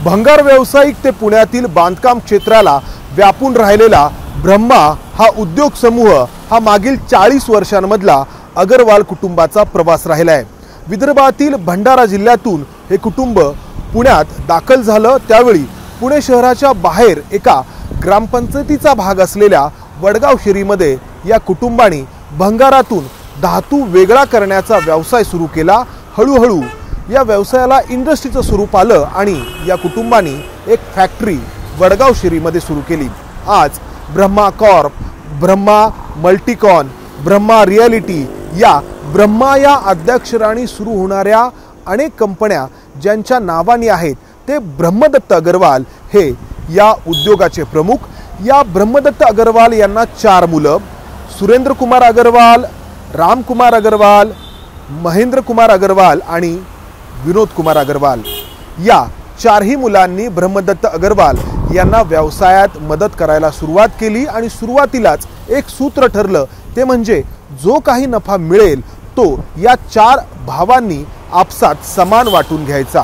भंगार व्यावसायिक ते पुण्यातील बांधकाम क्षेत्राला व्यापून राहिलेला ब्रह्मा हा उद्योग समूह हा मागील 40 वर्षांमधला अगरवाल कुटुंबाचा प्रवास राहिला आहे। विदर्भातील भंडारा जिल्ह्यातून हे कुटुंब पुण्यात दाखल झालं त्यावेळी पुणे शहराच्या बाहेर एका ग्रामपंचायतीचा भाग असलेल्या वडगाव शेरीमध्ये या कुटुंबाने भंगारातून धातू वेगळा करण्याचा व्यवसाय सुरू केला। हळूहळू या व्यवसायाला इंडस्ट्रीचं स्वरूप आलं आणि या कुटुंबाने एक फॅक्टरी वडगाव शेरीमध्ये सुरू केली। आज ब्रह्मा कॉर्प, ब्रह्मा मल्टीकॉन, ब्रह्मा रियालिटी या ब्रह्मा या अध्यक्षरांनी सुरू होणाऱ्या अनेक कंपन्या ज्यांच्या नावाने आहेत ते ब्रह्मदत्त अग्रवाल हे या उद्योगाचे प्रमुख। या ब्रह्मदत्त अग्रवाल यांना 4 मुलं, सुरेंद्र कुमार अग्रवाल, राम कुमार अग्रवाल, महेंद्र कुमार अग्रवाल आणि विनोद कुमार अग्रवाल। या 4ही मुलांनी ब्रह्मदत्त अग्रवाल यांना व्यवसायात मदत करायला सुरुवात केली आणि सुरुवातीलाच एक सूत्र ठरलं ते म्हणजे जो काही नफा मिळेल तो या 4 भावांनी आपसात समान वाटून घ्यायचा।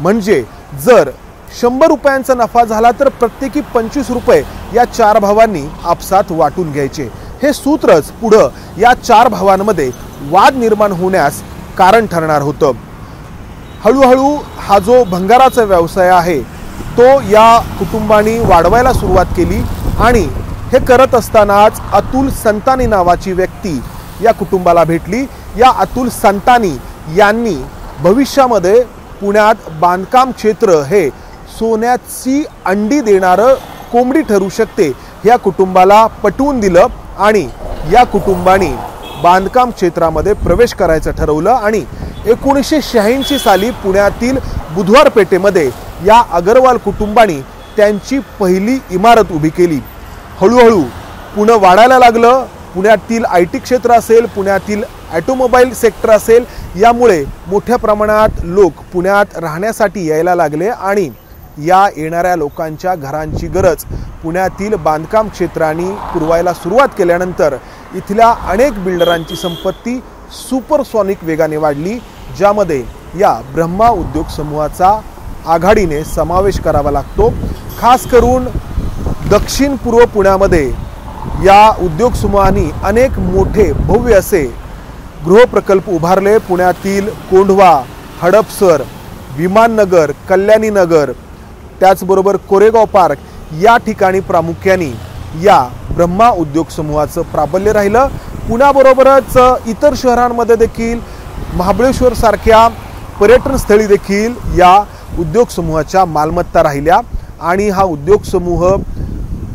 म्हणजे जर 100 रुपयांचा नफा झाला तर प्रत्येकी 25 रुपये या 4 भावांनी आपसात वाटून घ्यायचे। हे सूत्रच पुढे या 4 भावांमध्ये वाद निर्माण होण्यास कारण ठरणार होतं। हळूहळू हा जो भंगाराचा व्यवसाय आहे तो या कुटुंबाने वाढवायला सुरुवात केली आणि हे करत असतानाच अतुल संतानी नावाची व्यक्ती या कुटुंबाला भेटली। या अतुल संतानी यांनी भविष्यामध्ये पुण्यात बांधकाम क्षेत्र हे सोन्याची अंडी देणारं कोंबडी ठरू शकते या कुटुंबाला पटवून दिलं आणि या कुटुंबाने बांधकाम क्षेत्रामध्ये प्रवेश करायचं ठरवलं आणि 1986 साली पुण्यातील बुधवार पेठेमध्ये या अग्रवाल कुटुंबाने त्यांची पहिली इमारत उभी केली। हळूहळू पुणे वाढायला लागलं। पुण्यातील IT क्षेत्र असेल, पुण्यातील ऑटोमोबाईल सेक्टर असेल, यामुळे मोठ्या प्रमाणात लोक पुण्यात राहण्यासाठी यायला लागले आणि या येणाऱ्या लोकांच्या घरांची गरज पुण्यातील बांधकाम क्षेत्राने पुरवायला सुरुवात केल्यानंतर इथल्या अनेक बिल्डरांची संपत्ती सुपरसॉनिक वेगाने वाढली, ज्यामध्ये या ब्रह्मा उद्योग समूहाचा आघाडीने समावेश करावा लागतो। खास करून दक्षिण पूर्व पुण्यामध्ये या उद्योग समूहाने अनेक मोठे भव्य असे गृहप्रकल्प उभारले। पुण्यातील कोंढवा, हडपसर, विमाननगर, कल्याणीनगर, त्याचबरोबर कोरेगाव पार्क या ठिकाणी प्रामुख्याने या ब्रह्मा उद्योग समूहाचं प्राबल्य राहिलं। पुण्याबरोबरच इतर शहरांमध्ये देखील महाबळेश्वर सारख्या पर्यटन स्थळी देखील या उद्योग समूहाच्या मालमत्ता राहिल्या आणि हा उद्योग समूह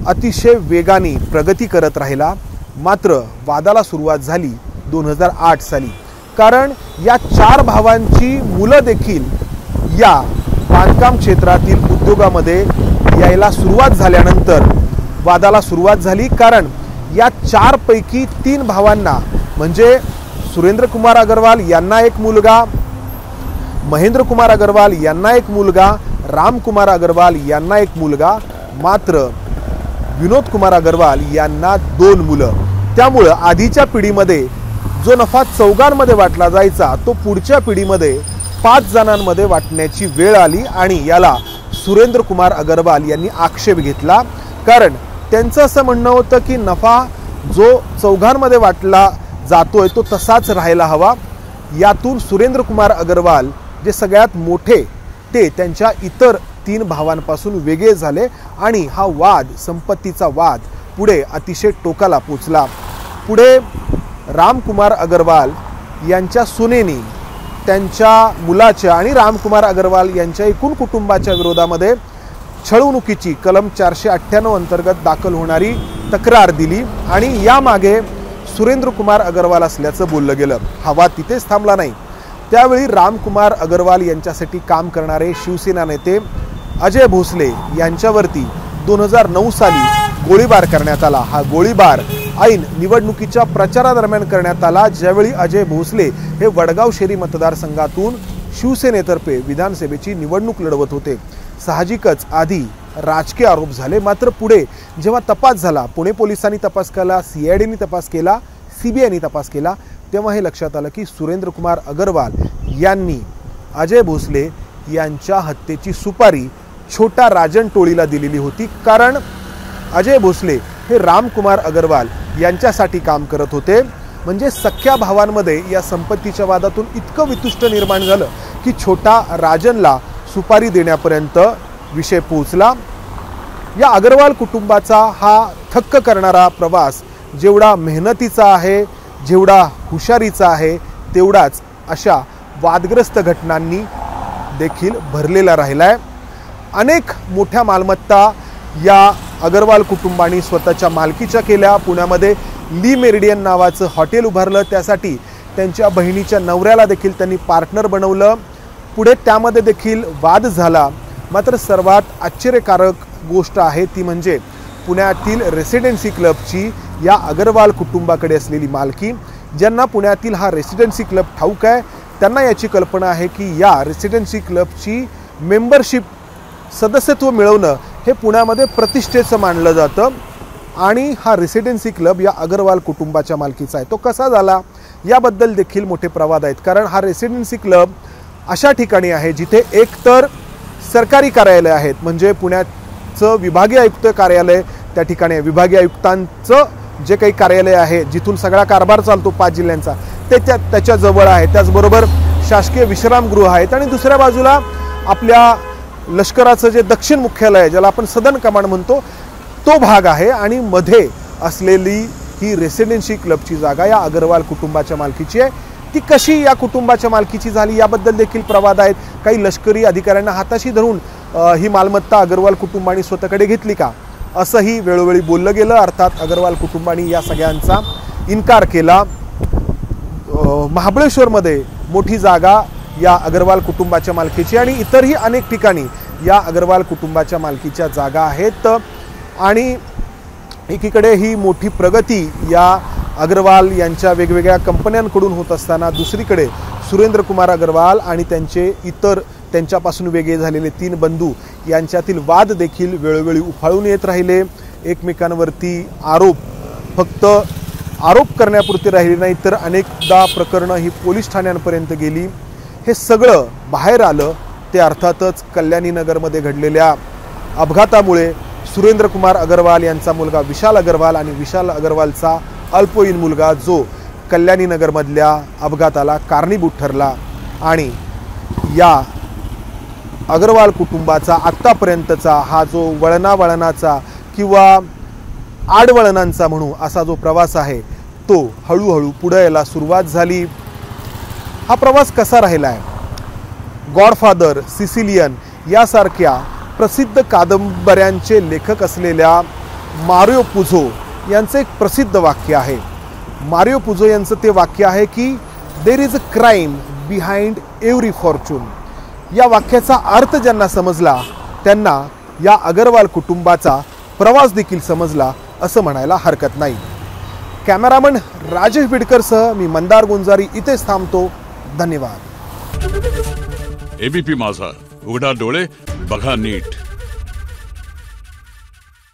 अतिशय वेगाने प्रगती करत राहिला। मात्र वादाला सुरुवात झाली 2008 साली, कारण या 4 भावांची मुलं देखील या बांधकाम क्षेत्रातील उद्योगामध्ये यायला सुरुवात झाल्यानंतर वादाला सुरुवात झाली। कारण या 4 पैकी 3 भावांना म्हणजे सुरेंद्र कुमार अग्रवाल यांना एक मुलगा, महेंद्र कुमार अग्रवाल यांना एक मुलगा, राम कुमार अग्रवाल यांना एक मुलगा, मात्र विनोद कुमार अग्रवाल यांना 2 मुलं। त्यामुळे आधीच्या पिढीमध्ये जो नफा 4घांमध्ये वाटला जायचा तो पुढच्या पिढीमध्ये 5 जणांमध्ये वाटण्याची वेळ आली आणि याला सुरेंद्र कुमार अग्रवाल यांनी आक्षेप घेतला। कारण त्यांचं असं म्हणणं होतं की नफा जो 4घांमध्ये वाटला जातोय तो तसाच राहायला हवा। यातून सुरेंद्र कुमार अग्रवाल जे सगळ्यात मोठे ते त्यांच्या इतर 3 भावांपासून वेगळे झाले आणि हा वाद, संपत्तीचा वाद पुढे अतिशय टोकाला पोचला। पुढे राम कुमार अग्रवाल यांच्या सुनेनी त्यांच्या मुलाच्या आणि राम कुमार अग्रवाल यांच्या एकूण कुटुंबाच्या विरोधामध्ये छळवणुकीची कलम 498 अंतर्गत दाखल होणारी तक्रार दिली आणि यामागे सुरेंद्र कुमार अग्रवाल असल्याचं बोललं गेलं। हा वाद तिथेच थांबला नाही। त्यावेळी राम कुमार अग्रवाल यांच्यासाठी काम करणारे शिवसेना नेते अजय भोसले यांच्यावरती 2009 साली गोळीबार करण्यात आला। हा गोळीबार ऐन निवडणुकीच्या प्रचारादरम्यान करण्यात आला, ज्यावेळी अजय भोसले हे वडगाव शेरी मतदारसंघातून शिवसेनेतर्फे विधानसभेची निवडणूक लढवत होते। साहजिकच आधी राजकीय आरोप झाले, मात्र पुढे जेव्हा तपास झाला, पुणे पोलिसांनी तपास केला, CIDने तपास केला, CBIने तपास केला, तेव्हा हे लक्षात आलं की सुरेंद्र कुमार अग्रवाल यांनी अजय भोसले यांच्या हत्येची सुपारी छोटा राजन टोळीला दिलेली होती, कारण अजय भोसले हे रामकुमार अग्रवाल यांच्यासाठी काम करत होते। म्हणजे सख्या भावांमध्ये या संपत्तीच्या वादातून इतकं वितुष्ट निर्माण झालं की छोटा राजनला सुपारी देण्यापर्यंत विषय पोहोचला। या अग्रवाल कुटुंबाचा हा थक्क करणारा प्रवास जेवढा मेहनतीचा आहे, जेवढा हुशारीचा आहे, तेवढाच अशा वादग्रस्त घटनांनी देखील भरलेला राहिलाय। अनेक मोठ्या मालमत्ता या अग्रवाल कुटुंबाने स्वतःच्या मालकीच्या केल्या। पुण्यामध्ये ली मेरिडियन नावाचं हॉटेल उभारलं, त्यासाठी त्यांच्या बहिणीच्या नवऱ्याला देखील त्यांनी पार्टनर बनवलं। पुढे त्यामध्ये देखील वाद झाला। मात्र सर्वात आश्चर्यकारक गोष्ट आहे ती म्हणजे पुण्यातील रेसिडेन्सी क्लबची या अग्रवाल कुटुंबाकडे असलेली मालकी। ज्यांना पुण्यातील हा रेसिडेन्सी क्लब ठाऊक आहे त्यांना याची कल्पना आहे की या रेसिडेन्सी क्लबची मेंबरशिप सदस्यत्व मिळवणं हे पुण्यामध्ये प्रतिष्ठेचं मानलं जातं आणि हा रेसिडेन्सी क्लब या अग्रवाल कुटुंबाच्या मालकीचा आहे। तो कसा झाला याबद्दल देखील मोठे प्रवाद आहेत, कारण हा रेसिडेन्सी क्लब अशा ठिकाणी आहे जिथे एकतर सरकारी कार्यालय आहेत, म्हणजे पुण्याचं विभागीय आयुक्त कार्यालय त्या ठिकाणी, विभागीय आयुक्तांचं जे काही कार्यालय आहे जिथून सगळा कारभार चालतो 5 जिल्ह्यांचा ते त्याच्या जवळ आहे। त्याचबरोबर शासकीय विश्रामगृह आहेत आणि दुसऱ्या बाजूला आपल्या लष्कराचं जे दक्षिण मुख्यालय आहे, ज्याला आपण सदर्न कमांड म्हणतो, तो भाग आहे आणि मध्ये असलेली ही रेसिडेन्सी क्लबची जागा या अग्रवाल कुटुंबाच्या मालकीची आहे। ती कशी या कुटुंबाच्या मालकीची झाली याबद्दल देखील प्रवाद आहेत। काही लष्करी अधिकाऱ्यांना हाताशी धरून ही मालमत्ता अग्रवाल कुटुंबाने स्वतःकडे घेतली का असंही वेळोवेळी बोललं गेलं। अर्थात अग्रवाल कुटुंबाने या सगळ्यांचा इन्कार केला। महाबळेश्वरमध्ये मोठी जागा या अग्रवाल कुटुंबाच्या मालकीची आणि इतरही अनेक ठिकाणी या अग्रवाल कुटुंबाच्या मालकीच्या जागा आहेत आणि एकीकडे ही मोठी प्रगती या अग्रवाल यांच्या वेगवेगळ्या कंपन्यांकडून होत असताना दुसरीकडे सुरेंद्र कुमार अग्रवाल आणि त्यांचे इतर त्यांच्यापासून वेगळे झालेले 3 बंधू यांच्यातील वाद देखील वेळोवेळी उफाळून येत राहिले। एकमेकांवरती आरोप फक्त आरोप करण्यापुरते राहिले नाही तर अनेकदा प्रकरणं ही पोलीस ठाण्यांपर्यंत गेली। हे सगळं बाहेर आलं ते अर्थातच कल्याणी नगरमध्ये घडलेल्या अपघातामुळे। सुरेंद्र कुमार अग्रवाल यांचा मुलगा विशाल अग्रवाल आणि विशाल अग्रवालचा अल्पवयीन मुलगा जो कल्याणी नगरमधल्या अपघाताला कारणीभूत ठरला आणि या अग्रवाल कुटुंबाचा आत्तापर्यंतचा हा जो वळणावळणाचा किंवा आडवळणांचा म्हणू असा जो प्रवास आहे तो हळूहळू पुढे यायला सुरुवात झाली। हा प्रवास कसा राहिला आहे? गॉडफादर, सिसिलियन यासारख्या प्रसिद्ध कादंबऱ्यांचे लेखक असलेल्या मारिओ पुझो यांचं एक प्रसिद्ध वाक्य आहे। मारिओ पुझो यांचं ते वाक्य आहे की there is a crime behind every Fortune. या वाक्याचा अर्थ ज्यांना समजला त्यांना या अग्रवाल कुटुंबाचा प्रवास देखील समजला असं म्हणायला हरकत नाही। कॅमेरामन राजेश बिडकरसह मी मंदार गुंजारी इथेच थांबतो। धन्यवाद। एबीपी माझा, उघडा डोळे बघा नीट।